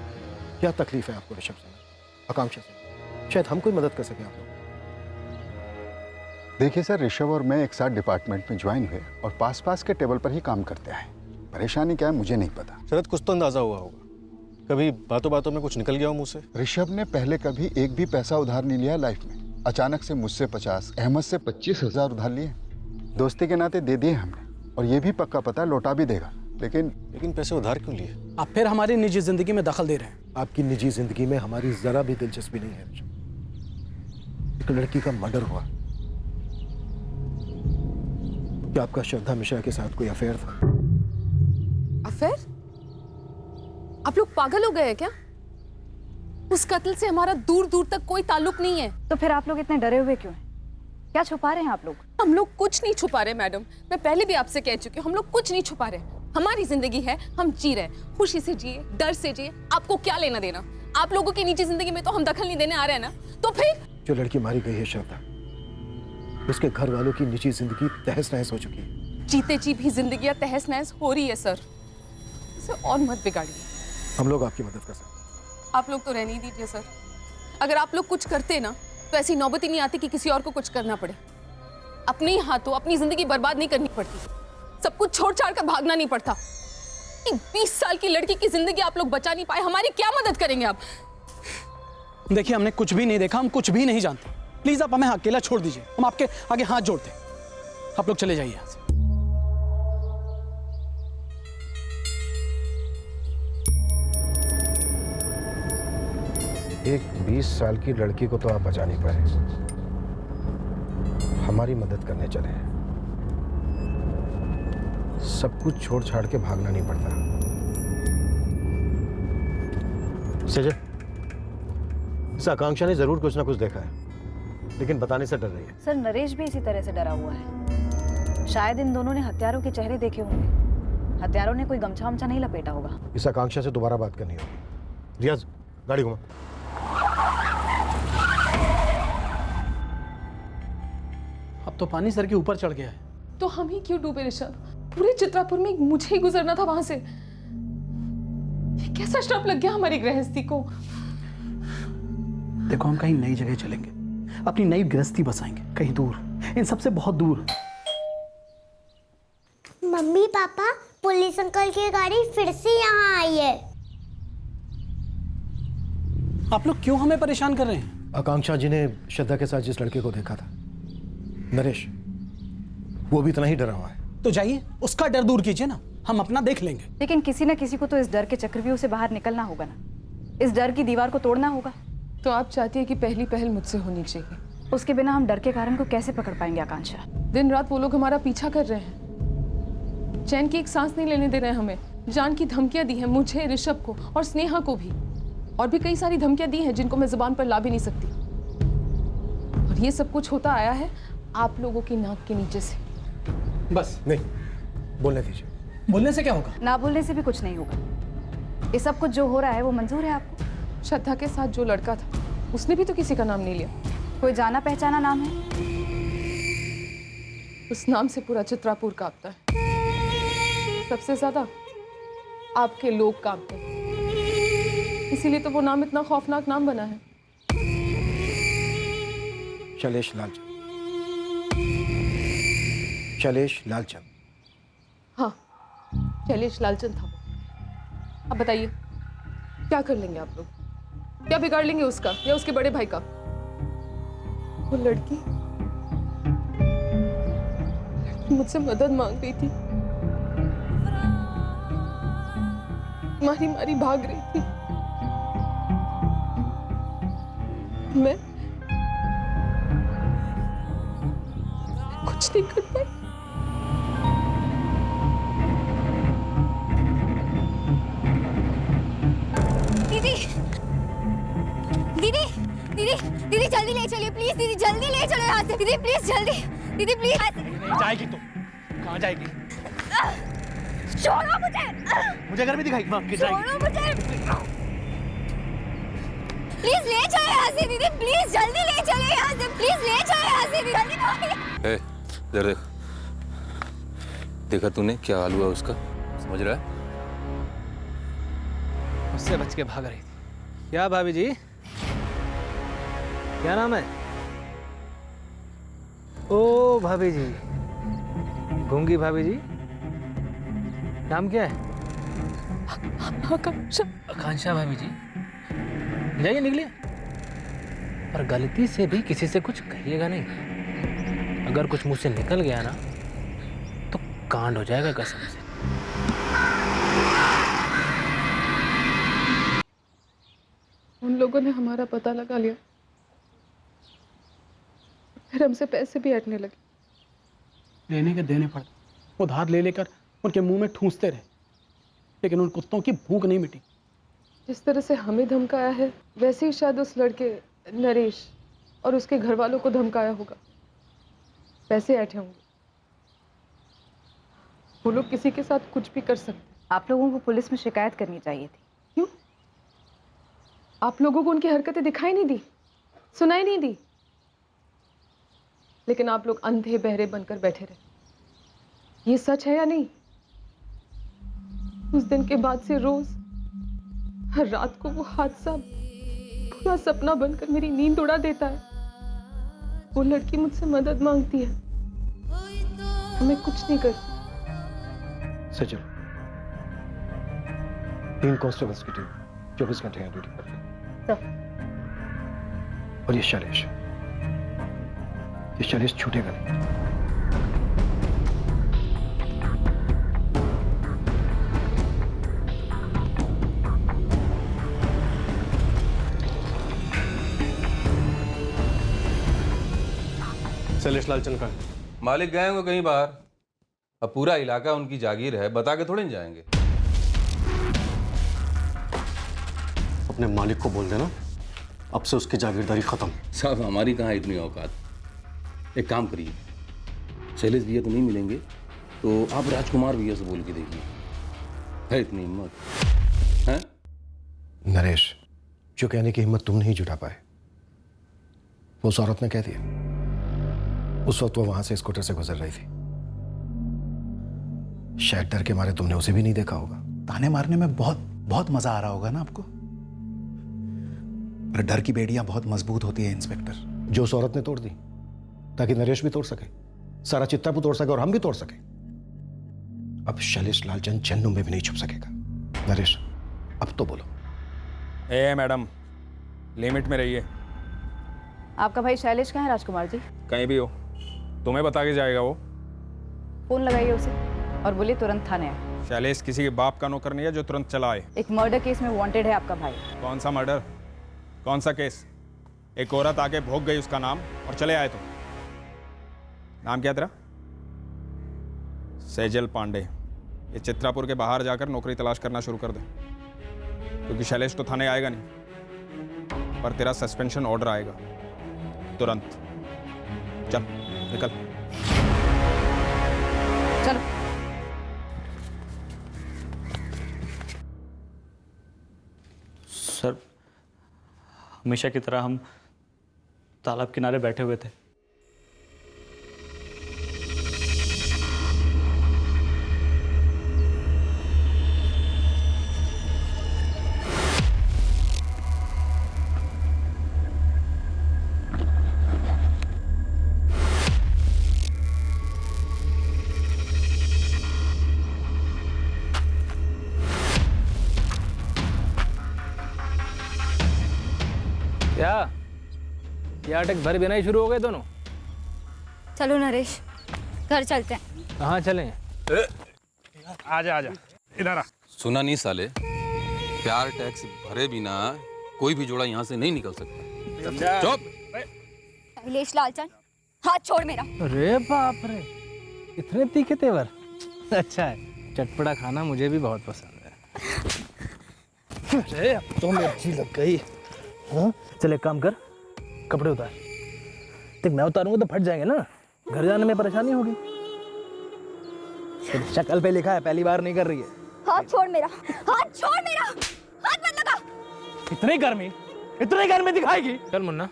क्या तकलीफ है आपको ऋषभ से, आकांक्षा से? शायद हम कोई मदद कर सके आप लोग। देखिए सर, ऋषभ और मैं एक साथ डिपार्टमेंट में ज्वाइन हुए और पास पास के टेबल पर ही काम करते आए। परेशानी क्या है मुझे नहीं पता। शरद, कुछ तो अंदाजा हुआ होगा, कभी बातों बातों में कुछ निकल गया हो मुंह से। ऋषभ ने पहले कभी एक भी पैसा उधार नहीं लिया लाइफ में। अचानक से मुझसे 50, अहमद से 25,000 उधार लिए। दोस्ती के नाते दे दिए हमने, और ये भी पक्का पता लौटा भी देगा। लेकिन पैसे उधार क्यों लिए? आप फिर हमारी निजी जिंदगी में दखल दे रहे हैं। आपकी निजी जिंदगी में हमारी जरा भी दिलचस्पी नहीं है ऋषभ। एक लड़की का मर्डर हुआ। क्या आपका श्रद्धा मिश्रा के साथ कोई अफेयर था? अफेयर? आप लोग पागल हो गए हैं क्या? उस कत्ल से हमारा दूर दूर तक कोई ताल्लुक नहीं है। तो फिर आप लोग इतने डरे हुए क्यों हैं? क्या छुपा रहे हैं आप लोग? हम लोग कुछ नहीं छुपा रहे मैडम, मैं पहले भी आपसे कह चुकी हूँ, हम लोग कुछ नहीं छुपा रहे। हमारी जिंदगी है, हम जी रहे, खुशी से जिए, डर से जिए। आपको क्या लेना देना? आप लोगों की निजी जिंदगी में तो हम दखल नहीं देने आ रहे हैं ना, तो फिर? जो लड़की मारी गई है श्रद्धा, उसके घर वालों की निजी जिंदगी तहस नहस हो चुकी है। जीते जी भी जिंदगियां तहस नहस हो रही है सर, इसे और मत बिगाड़िए। हम लोग आपकी मदद कर सकते हैं। आप लोग तो रहने ही दीजिए सर। अगर आप लोग कुछ करते ना तो ऐसी नौबत ही नहीं आती कि किसी और को कुछ करना पड़े। अपने ही हाथों अपनी जिंदगी बर्बाद नहीं करनी पड़ती, सब कुछ छोड़ छाड़ कर भागना नहीं पड़ता। 20 साल की लड़की की जिंदगी आप लोग बचा नहीं पाए, हमारी क्या मदद करेंगे आप? देखिए, हमने कुछ भी नहीं देखा, हम कुछ भी नहीं जानते। प्लीज आप हमें अकेला छोड़ दीजिए, हम आपके आगे हाथ जोड़ते हैं। आप लोग चले जाइए यहाँ से। एक 20 साल की लड़की को तो आप बचा नहीं पाए, हमारी मदद करने चले हैं। सब कुछ छोड़ छाड़ के भागना नहीं पड़ता। सजय, इस आकांक्षा ने जरूर कुछ ना कुछ देखा है, लेकिन बताने से डर रही है। सर, नरेश भी इसी तरह से डरा हुआ है। शायद इन दोनों ने हत्यारों के चेहरे देखे होंगे। हत्यारों ने कोई गमछा वमछा नहीं लपेटा होगा। इस आकांक्षा से दोबारा बात करनी होगी। रियाज, गाड़ी घुमा। अब तो पानी सर के ऊपर चढ़ गया है। तो हम ही क्यों डूबे ऋषभ? पूरे चित्रापुर में मुझे ही गुजरना था वहां से। ये कैसा श्राप लग गया हमारी गृहस्थी को? देखो, हम कहीं नई जगह चलेंगे, अपनी नई गृहस्थी बसाएंगे, कहीं दूर, इन सबसे बहुत दूर। मम्मी पापा, पुलिस अंकल की गाड़ी फिर से यहाँ आई है। आप लोग क्यों हमें परेशान कर रहे हैं? आकांक्षा जी ने श्रद्धा के साथ जिस लड़के को देखा था, नरेश, वो भी इतना ही डरा हुआ है। तो जाइए, उसका डर दूर कीजिए ना, हम अपना देख लेंगे। लेकिन किसी न किसी को तो इस डर के चक्रव्यूह से बाहर निकलना होगा ना, इस डर की दीवार को तोड़ना होगा। तो आप चाहती है कि पहली पहल मुझसे होनी चाहिए? उसके बिना हम डर के कारण को कैसे पकड़ पाएंगे आकांक्षा? दिन रात वो लोग हमारा पीछा कर रहे हैं, चैन की एक सांस नहीं लेने दे रहे हैं हमें। जान की धमकियां दी हैं मुझे, ऋषभ को और स्नेहा को भी, और भी कई सारी धमकियां दी हैं जिनको मैं जुबान पर ला भी नहीं सकती। और ये सब कुछ होता आया है आप लोगों की नाक के नीचे से। बस नहीं, बोलने दीजिए। बोलने से क्या होगा? ना बोलने से भी कुछ नहीं होगा। ये सब कुछ जो हो रहा है वो मंजूर है आपको? श्रद्धा के साथ जो लड़का था उसने भी तो किसी का नाम नहीं लिया। कोई जाना पहचाना नाम है? उस नाम से पूरा चित्रापुर कांपता है। सबसे ज्यादा आपके लोग कांपते हैं, इसीलिए तो वो नाम इतना खौफनाक नाम बना है। शैलेश लालचंद। शैलेश लालचंद। हाँ, शैलेश लालचंद था। अब बताइए क्या कर लेंगे आप लोग? क्या बिगाड़ लेंगे उसका या उसके बड़े भाई का? वो लड़की मुझसे मदद मांग रही थी, मारी मारी भाग रही थी। मैं कुछ नहीं कर पाई। दीदी, दीदी, दीदी, दीदी जल्दी ले चलिए प्लीज, दीदी जल्दी ले चलो यहाँ से, दीदी प्लीज जल्दी, दीदी प्लीज। नहीं जाएगी तू, कहाँ जाएगी? छोड़ो मुझे, मुझे घर में दिखाएगी माँ, छोड़ो मुझे, प्लीज ले चलो यहाँ से दीदी, प्लीज जल्दी ले चलो यहाँ से, प्लीज ले चलो यहाँ से दीदी, जल्दी। इधर देख, देखा तूने क्या हाल हुआ उसका, समझ रहा है? उससे बच के भाग रही थी। क्या भाभी जी, क्या नाम है? ओ भाभी जी, गूंगी भाभी जी, नाम क्या है? आकांक्षा। आकांक्षा भाभी जी, जाइए निकलिए, पर गलती से भी किसी से कुछ कहिएगा नहीं। अगर कुछ मुंह से निकल गया ना तो कांड हो जाएगा कसम से। उन लोगों ने हमारा पता लगा लिया, फिर हमसे पैसे भी हटने लगे। लेने के देने पड़ते, उधार ले लेकर उनके मुंह में ठूंसते रहे, लेकिन उन कुत्तों की भूख नहीं मिटी। जिस तरह से हमें धमकाया है वैसे ही शायद उस लड़के नरेश और उसके घर वालों को धमकाया होगा, पैसे ऐठे होंगे। वो लोग किसी के साथ कुछ भी कर सकते। आप लोगों को पुलिस में शिकायत करनी चाहिए थी। क्यों? आप लोगों को उनकी हरकतें दिखाई नहीं दी, सुनाई नहीं दी, लेकिन आप लोग अंधे बहरे बनकर बैठे रहे। ये सच है या नहीं? उस दिन के बाद से रोज हर रात को वो हादसा पूरा सपना बनकर मेरी नींद उड़ा देता है। वो लड़की मुझसे मदद मांगती है, मैं कुछ नहीं करती। सचिन, 3 कांस्टेबल्स की टीम 24 घंटे यहाँ ड्यूटी कर रही है। और ये शैलेश छूटेगा नहीं। शैलेश लालचंद का मालिक गए होंगे कहीं बाहर, अब पूरा इलाका उनकी जागीर है, बता के थोड़े नहीं जाएंगे। अपने मालिक को बोल देना अब से उसकी जागीरदारी खत्म। साहब हमारी कहाँ इतनी औकात। एक काम करिए, शैलेश भैया तो नहीं मिलेंगे तो आप राजकुमार भैया से बोल के देखिए, है इतनी हिम्मत है? नरेश, जो कहने की हिम्मत तुम नहीं जुटा पाए वो उस औरत ने कह दिया। उस वक्त वो वहां से स्कूटर से गुजर रही थी, शायद डर के मारे तुमने उसे भी नहीं देखा होगा। ताने मारने में बहुत बहुत मजा आ रहा होगा ना आपको, पर डर की बेड़ियां बहुत मजबूत होती है इंस्पेक्टर। जो उस औरत ने तोड़ दी ताकि नरेश भी तोड़ सके, सारा चित्तापुर तोड़ सके और हम भी तोड़ सके। अब शैलेश लालचंद जन्नों में भी नहीं छुप सकेगा। नरेश, अब तो बोलो। मैडम, लिमिट में रहिए। आपका भाई शैलेश कहाँ है राजकुमार जी? कहीं भी हो, तुम्हें बता के जाएगा वो। फोन लगाइए उसे और बोलिए तुरंत थाने आए। शैलेश किसी के बाप का नौकर नहीं है जो तुरंत चला आए। एक मर्डर केस में वांटेड है आपका भाई। कौन सा मर्डर, कौन सा केस? एक औरत आके भोग गई उसका नाम और चले आए तुम। नाम क्या तेरा? सेजल पांडे। ये चित्रापुर के बाहर जाकर नौकरी तलाश करना शुरू कर दे, क्योंकि शैलेश तो थाने आएगा नहीं, पर तेरा सस्पेंशन ऑर्डर आएगा तुरंत। चल निकल। चलो। सर, हमेशा की तरह हम तालाब किनारे बैठे हुए थे। क्या ये अटक भर बिना ही शुरू हो गए दोनों? चलो नरेश, घर चलते हैं। कहाँ चलें? आजा आजा इधर आ। सुना नहीं साले, प्यार टैक्स भरे बिना कोई भी जोड़ा यहाँ से नहीं निकल सकता। चुप। शैलेश लालचंद, हाथ छोड़ मेरा। अरे बाप रे, इतने तीखे तेवर। अच्छा है, चटपटा खाना मुझे भी बहुत पसंद है। अरे अब तो मिर्ची लग गई। हाँ, चल एक काम कर, कपड़े उतार। देख मैं उतारूंगा तो फट जाएंगे ना, घर जाने में परेशानी होगी। शक्ल पे लिखा है पहली बार नहीं कर रही है। हाथ छोड़ मेरा, हाथ छोड़ मेरा, हाथ मत लगा। इतनी गर्मी दिखाएगी। चल मुन्ना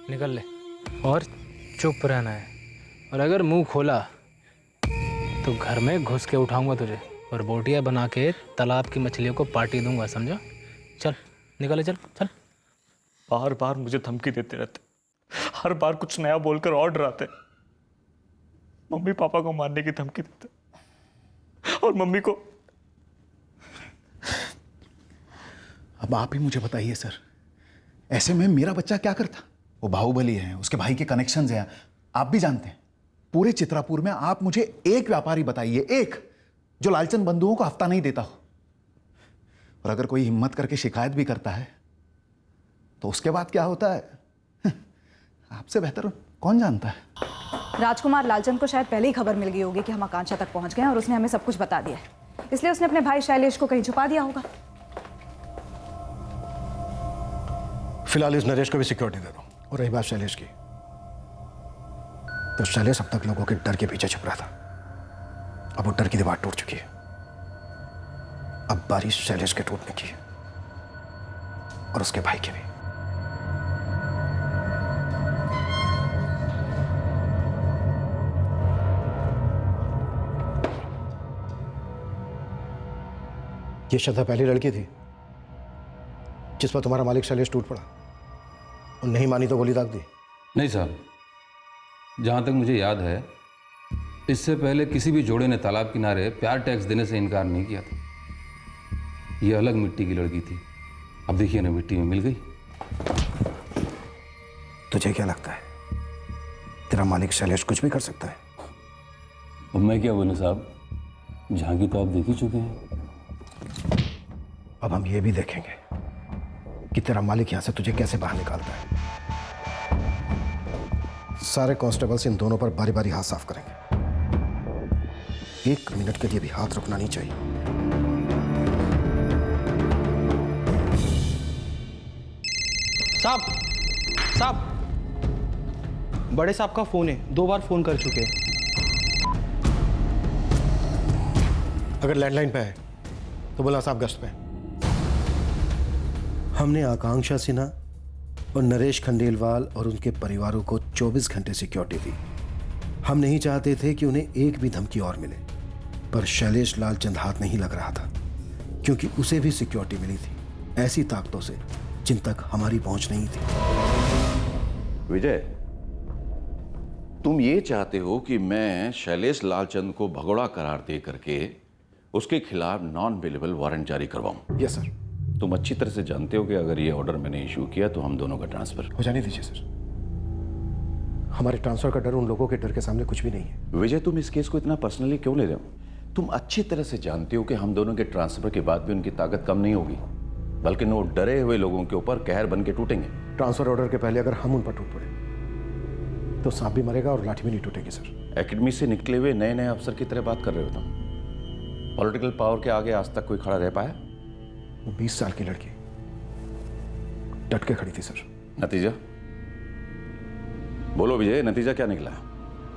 निकल ले और चुप रहना है, और अगर मुंह खोला तो घर में घुस के उठाऊंगा तुझे और बोटियां बना के तालाब की मछलियों को पार्टी दूंगा, समझा? चल निकल, चल चल। बार बार मुझे धमकी देते रहते, हर बार कुछ नया बोलकर और डराते। मम्मी पापा को मारने की धमकी देते और मम्मी को। अब आप ही मुझे बताइए सर, ऐसे में मेरा बच्चा क्या करता? वो बाहुबली है, उसके भाई के कनेक्शंस हैं, आप भी जानते हैं। पूरे चित्रापुर में आप मुझे एक व्यापारी बताइए, एक जो लालचंद बंधुओं को हफ्ता नहीं देता हो। और अगर कोई हिम्मत करके शिकायत भी करता है तो उसके बाद क्या होता है आपसे बेहतर कौन जानता है। राजकुमार लालचंद को शायद पहले ही खबर मिल गई होगी कि हम आकांक्षा तक पहुंच गए हैं और उसने हमें सब कुछ बता दिया है, इसलिए उसने अपने भाई शैलेश को कहीं छुपा दिया होगा। फिलहाल इस नरेश को भी सिक्योरिटी दे दो। और रही बात शैलेश की, तो शैलेश अब तक लोगों के डर के पीछे छुप रहा था, अब वो डर की दीवार टूट चुकी है। अब बारी शैलेश के टूटने की है और उसके भाई की भी। ये श्रद्धा पहली लड़की थी जिस पर तुम्हारा मालिक शैलेश टूट पड़ा और नहीं मानी तो गोली दाग दी? नहीं साहब, जहाँ तक मुझे याद है इससे पहले किसी भी जोड़े ने तालाब किनारे प्यार टैक्स देने से इनकार नहीं किया था। ये अलग मिट्टी की लड़की थी, अब देखिए ना मिट्टी में मिल गई। तुझे क्या लगता है तेरा मालिक शैलेश कुछ भी कर सकता है? अब मैं क्या बोलूं साहब, झांकी तो आप देख ही चुके हैं। अब हम ये भी देखेंगे कि तेरा मालिक यहां से तुझे कैसे बाहर निकालता है। सारे कांस्टेबल्स इन दोनों पर बारी बारी हाथ साफ करेंगे, 1 मिनट के लिए भी हाथ रुकना नहीं चाहिए। साहब बड़े साहब का फोन है, 2 बार फोन कर चुके हैं। अगर लैंडलाइन पे है तो बोला साहब गश्त पे। हमने आकांक्षा सिन्हा और नरेश खंडेलवाल और उनके परिवारों को 24 घंटे सिक्योरिटी दी। हम नहीं चाहते थे कि उन्हें एक भी धमकी और मिले, पर शैलेश लालचंद हाथ नहीं लग रहा था क्योंकि उसे भी सिक्योरिटी मिली थी ऐसी ताकतों से जिन तक हमारी पहुंच नहीं थी। विजय, तुम ये चाहते हो कि मैं शैलेश लालचंद को भगोड़ा करार दे करके उसके खिलाफ नॉन अवेलेबल वारंट जारी करवाऊं? Yes sir. तुम अच्छी तरह से जानते हो कि अगर ये ऑर्डर मैंने इशू किया तो हम दोनों का ट्रांसफर हो जाने दीजिए सर। हमारे ट्रांसफर का डर उन लोगों के डर के सामने कुछ भी नहीं है। विजय, तुम इस केस को इतना पर्सनली क्यों ले रहे हो? तुम अच्छी तरह से जानते हो कि हम दोनों के ट्रांसफर के बाद भी उनकी ताकत कम नहीं होगी, बल्कि वो डरे हुए लोगों के ऊपर कहर बन के टूटेंगे। ट्रांसफर ऑर्डर के पहले अगर हम उन पर टूट पड़े तो सांप भी मरेगा और लाठी भी नहीं टूटेगी सर। एकेडमी से निकले हुए नए नए अफसर की तरह बात कर रहे हो तुम। पॉलिटिकल पावर के आगे आज तक कोई खड़ा रह पाया? वो 20 साल की लड़की डट के खड़ी थी सर। नतीजा बोलो विजय, नतीजा क्या निकला?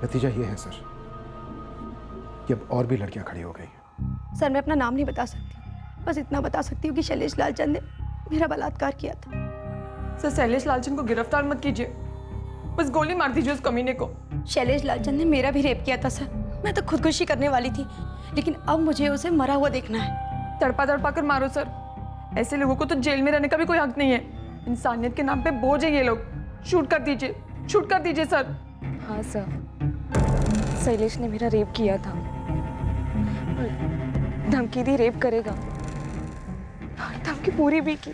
नतीजा ये है सर कि अब और भी लड़कियां खड़ी हो गई हैं। सर मैं अपना नाम नहीं बता सकती, बस इतना बता सकती हूँ कि शैलेश लालचंद ने मेरा बलात्कार किया था। सर शैलेश लालचंद को गिरफ्तार मत कीजिए, बस गोली मार दीजिए उस कमीने को। शैलेश लालचंद ने मेरा भी रेप किया था सर, मैं तो खुदकुशी करने वाली थी, लेकिन अब मुझे उसे मरा हुआ देखना है। तड़पा तड़पा कर मारो सर, ऐसे लोगों को तो जेल में रहने का भी कोई हक नहीं है। इंसानियत के नाम पे बोझ है ये लोग। शूट कर दीजिए, शूट कर दीजिए सर। हाँ सर, शैलेश ने मेरा रेप किया था, धमकी दी रेप करेगा, धमकी पूरी भी की।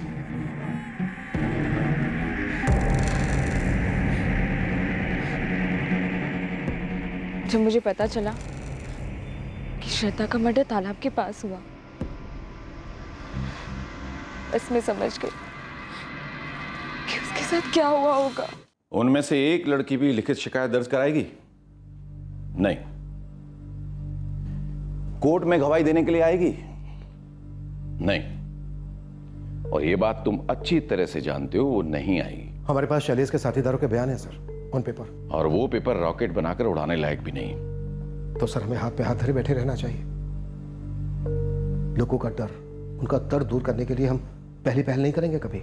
जब मुझे पता चला कि श्रद्धा का मर्डर तालाब के पास हुआ, बस मैं समझ गई कि उसके साथ क्या हुआ होगा। उनमें से एक लड़की भी लिखित शिकायत दर्ज कराएगी? नहीं। कोर्ट में गवाही देने के लिए आएगी? नहीं। और ये बात तुम अच्छी तरह से जानते हो वो नहीं आएगी। हमारे पास शैलेश के साथीदारों के बयान है सर, ऑन पेपर। और वो पेपर रॉकेट बनाकर उड़ाने लायक भी नहीं। तो सर हमें हाथ पे हाथ धरे बैठे रहना चाहिए। लोगों का डर, उनका दर्द दूर करने के लिए हम पहली पहल नहीं करेंगे कभी?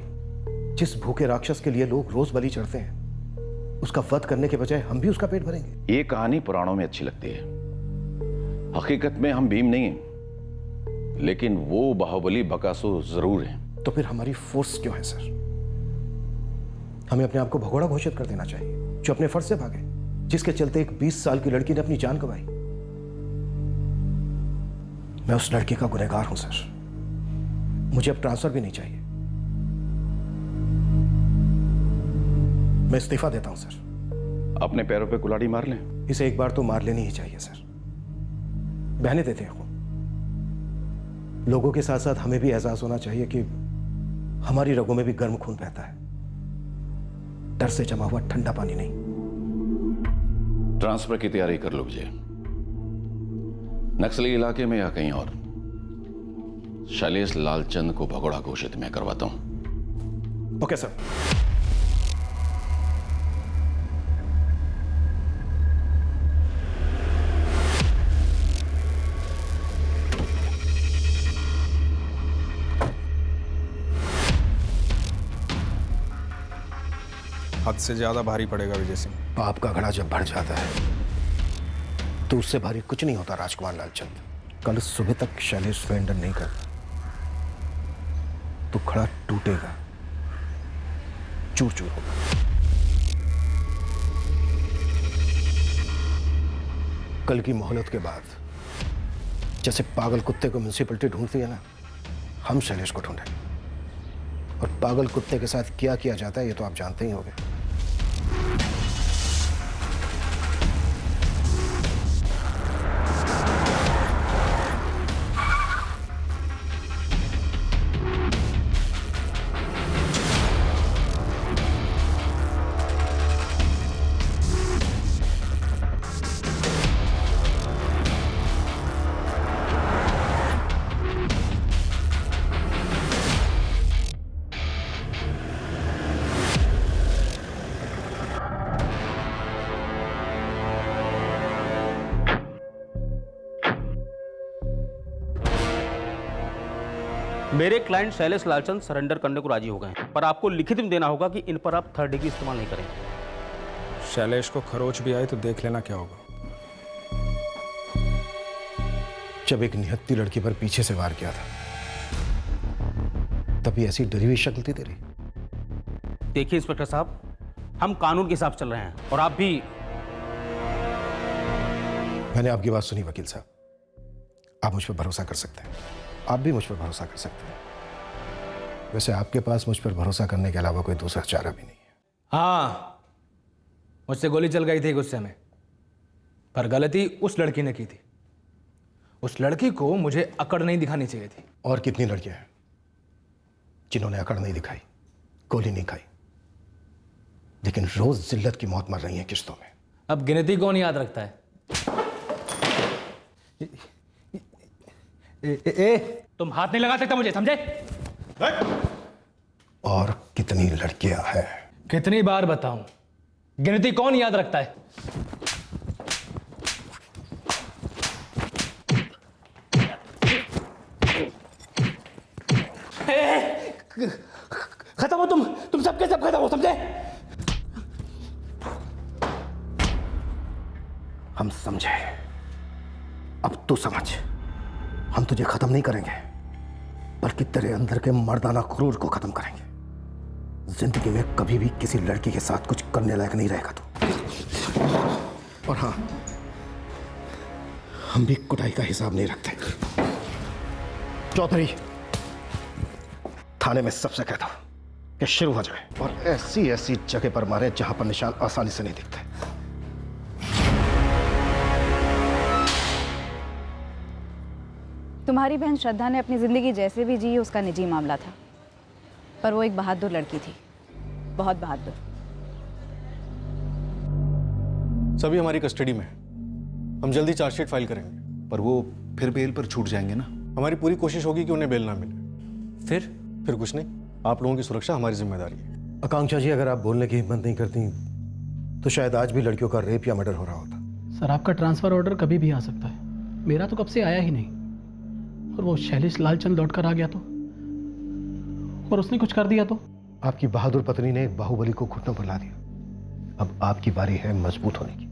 जिस भूखे राक्षस के लिए लोग रोज बलि चढ़ते हैं, उसका वध करने के बजाय हम भी उसका पेट भरेंगे। ये कहानी पुराणों में अच्छी लगती है, हकीकत में हम भीम नहीं हैं, लेकिन वो बाहुबली बकासुर जरूर हैं। तो फिर हमारी फोर्स क्यों है सर? हमें अपने आप को भगोड़ा घोषित कर देना चाहिए, जो अपने फर्ज से भागे, जिसके चलते एक 20 साल की लड़की ने अपनी जान गंवाई। मैं उस लड़की का गुनहगार हूं सर। मुझे अब ट्रांसफर भी नहीं चाहिए। मैं इस्तीफा देता हूं सर। अपने पैरों पे कुल्हाड़ी मार लें। इसे एक बार तो मार लेनी ही चाहिए सर। बहने देते हैं खून। लोगों के साथ साथ हमें भी एहसास होना चाहिए कि हमारी रगों में भी गर्म खून बहता है, डर से जमा हुआ ठंडा पानी नहीं। ट्रांसफर की तैयारी कर लो विजय, नक्सली इलाके में या कहीं और। शैलेश लालचंद को भगोड़ा घोषित मैं करवाता हूं। Okay sir. हद से ज्यादा भारी पड़ेगा विजय सिंह। पाप का घड़ा जब भर जाता है तो उससे भारी कुछ नहीं होता राजकुमार लालचंद। कल सुबह तक शैलेश सरेंडर नहीं करता तो घड़ा टूटेगा, चूर चूर होगा। कल की मोहलत के बाद जैसे पागल कुत्ते को म्युनिसिपैलिटी ढूंढती है ना, हम शैलेश को ढूंढे। और पागल कुत्ते के साथ क्या किया जाता है ये तो आप जानते ही होंगे। मेरे क्लाइंट शैलेश लालचंद सरेंडर करने को राजी हो गए हैं, पर आपको लिखित में देना होगा कि इन पर आप थर्ड डिग्री इस्तेमाल नहीं करें। शैलेश को खरोच भी आई तो देख लेना क्या होगा। जब एक निहत्ती लड़की पर पीछे से वार किया था तभी ऐसी डरी हुई शक्ल थी तेरी। देखिए इंस्पेक्टर साहब, हम कानून के हिसाब चल रहे हैं और आप भी। मैंने आपकी बात सुनी वकील साहब, आप मुझ पर भरोसा कर सकते हैं। आप भी मुझ पर भरोसा कर सकते हैं। वैसे आपके पास मुझ पर भरोसा करने के अलावा कोई दूसरा चारा भी नहीं है। हाँ, मुझसे गोली चल गई थी गुस्से में, पर गलती उस लड़की ने की थी। उस लड़की को मुझे अकड़ नहीं दिखानी चाहिए थी। और कितनी लड़कियां हैं जिन्होंने अकड़ नहीं दिखाई, गोली नहीं खाई, लेकिन रोज जिल्लत की मौत मर रही है किश्तों में। अब गिनती कौन याद रखता है? तुम हाथ नहीं लगा सकता मुझे, समझे? और कितनी लड़कियां हैं? कितनी बार बताऊं, गिनती कौन याद रखता है? खत्म हो तुम सबके सब खत्म हो, समझे? हम समझे, अब तू समझ। हम तुझे खत्म नहीं करेंगे, बल्कि तेरे अंदर के मर्दाना क्रूर को खत्म करेंगे। जिंदगी में कभी भी किसी लड़की के साथ कुछ करने लायक नहीं रहेगा तू। और हाँ, हम भी कुटाई का हिसाब नहीं रखते। चौधरी, थाने में सबसे कहता हूं कि शुरू हो जाए और ऐसी ऐसी जगह पर मारे जहां पर निशान आसानी से नहीं दिखते। तुम्हारी बहन श्रद्धा ने अपनी ज़िंदगी जैसे भी जी उसका निजी मामला था, पर वो एक बहादुर लड़की थी, बहुत बहादुर। सभी हमारी कस्टडी में है। हम जल्दी चार्जशीट फाइल करेंगे। पर वो फिर बेल पर छूट जाएंगे ना? हमारी पूरी कोशिश होगी कि उन्हें बेल ना मिले। फिर कुछ नहीं, आप लोगों की सुरक्षा हमारी जिम्मेदारी है। आकांक्षा जी, अगर आप बोलने की हिम्मत नहीं करती तो शायद आज भी लड़कियों का रेप या मर्डर हो रहा होता। सर आपका ट्रांसफ़र ऑर्डर कभी भी आ सकता है, मेरा तो कब से आया ही नहीं। और वो शैलेश लालचंद लौट कर आ गया तो, और उसने कुछ कर दिया तो? आपकी बहादुर पत्नी ने बाहुबली को घुटनों पर ला दिया। अब आपकी बारी है मजबूत होने की।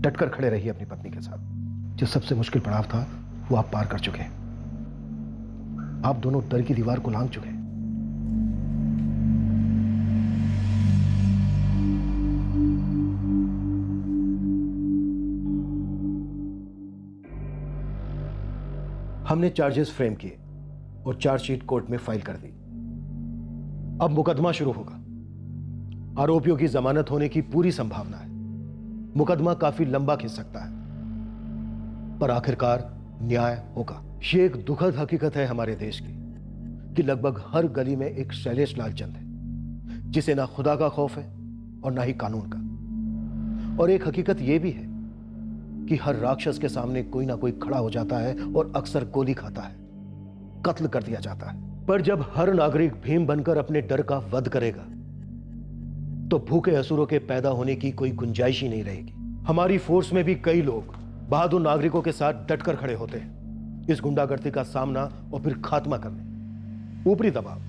डटकर खड़े रहिए अपनी पत्नी के साथ। जो सबसे मुश्किल पड़ाव था वो आप पार कर चुके हैं। आप दोनों डर की दीवार को लांघ चुके हैं। हमने चार्जेस फ्रेम किए और चार्जशीट कोर्ट में फाइल कर दी। अब मुकदमा शुरू होगा। आरोपियों की जमानत होने की पूरी संभावना है। मुकदमा काफी लंबा खिंच सकता है, पर आखिरकार न्याय होगा। ये एक दुखद हकीकत है हमारे देश की कि लगभग हर गली में एक शैलेश लालचंद है जिसे ना खुदा का खौफ है और ना ही कानून का। और एक हकीकत यह भी है कि हर राक्षस के सामने कोई ना कोई खड़ा हो जाता है और अक्सर गोली खाता है, कत्ल कर दिया जाता है। पर जब हर नागरिक भीम बनकर अपने डर का वध करेगा तो भूखे असुरों के पैदा होने की कोई गुंजाइश ही नहीं रहेगी। हमारी फोर्स में भी कई लोग बहादुर नागरिकों के साथ डटकर खड़े होते हैं इस गुंडागर्दी का सामना और फिर खात्मा करने। ऊपरी दबाव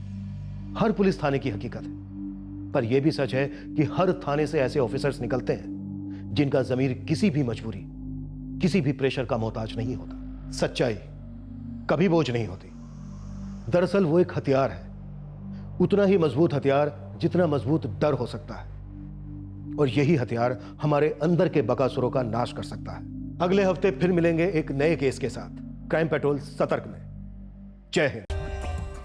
हर पुलिस थाने की हकीकत है, पर यह भी सच है कि हर थाने से ऐसे ऑफिसर्स निकलते हैं जिनका जमीर किसी भी मजबूरी, किसी भी प्रेशर का मोहताज नहीं होता। सच्चाई कभी बोझ नहीं होती। दरअसल वो एक हथियार है, उतना ही मजबूत हथियार जितना मजबूत डर हो सकता है। और यही हथियार हमारे अंदर के बकासुरों का नाश कर सकता है। अगले हफ्ते फिर मिलेंगे एक नए केस के साथ क्राइम पेट्रोल सतर्क में। जय हिंद।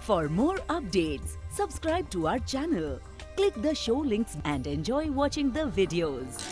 For more updates subscribe to our channel, click the show links and enjoy watching the videos.